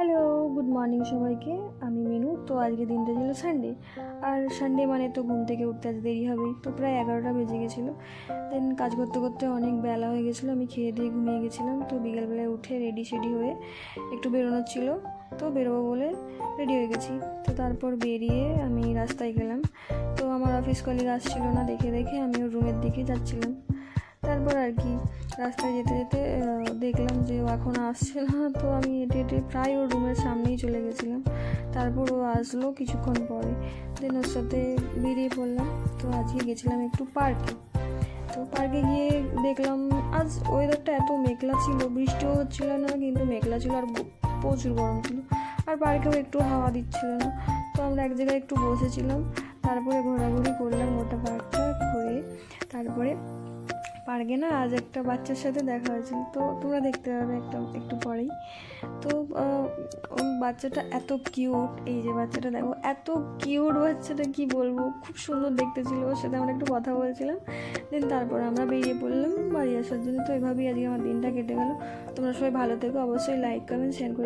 Hello, good morning সবাইকে। আমি মিনু। তো আজকে দিনটা ছিল সানডে, আর সানডে মানে তো ঘুম থেকে উঠতে আজ দেরি হবেই। তো প্রায় 11টা বেজে গেছিলো। দেন কাজ করতে করতে অনেক বেলা হয়ে গেছিলো, আমি খেয়ে দিয়ে ঘুমিয়ে গেছিলাম। তো বিকেলবেলায় উঠে রেডি হয়ে একটু বেরোনোর ছিল, তো বেরোবো বলে রেডি হয়ে গেছি। তো তারপর বেরিয়ে আমি রাস্তায় গেলাম। তো আমার অফিস কলিগ আসছিল না, দেখে আমি ওর রুমের দিকে যাচ্ছিলাম। তারপর আর কি রাস্তায় যেতে যেতে দেখলাম যে ও এখন আসছে না। তো আমি হেঁটে প্রায় ওর রুমের সামনেই চলে গেছিলাম। তারপর ও আসলো কিছুক্ষণ পরে, দেন ওর সাথে বেরিয়ে পড়লাম। তো আজকে গেছিলাম একটু পার্কে। তো পার্কে গিয়ে দেখলাম আজ ওয়েদারটা এত মেঘলা ছিল, বৃষ্টিও হচ্ছিল না, কিন্তু মেঘলা ছিল আর প্রচুর গরম ছিল। আর পার্কেও একটু হাওয়া দিচ্ছিল না। তো আমরা এক জায়গায় একটু বসেছিলাম, তারপরে ঘোরাঘুরি করলাম গোটা পার্কটা ঘুরে। তারপরে পার্কে না আজ একটা বাচ্চার সাথে দেখা হয়েছিল, তো তোমরা দেখতে পাবে একটু পরেই। তো ওই বাচ্চাটা এত কিউট, এই যে বাচ্চাটা দেখো এত কিউট, বাচ্চাটা কি বলবো, খুব সুন্দর দেখতে ছিল। ওর সাথে আমরা একটু কথা বলছিলাম, দেন তারপর আমরা বেরিয়ে পড়লাম বাড়ি আসার জন্য। তো এভাবেই আজকে আমার দিনটা কেটে গেল। তোমরা সবাই ভালো থেকো, অবশ্যই লাইক কমেন্ট শেয়ার করে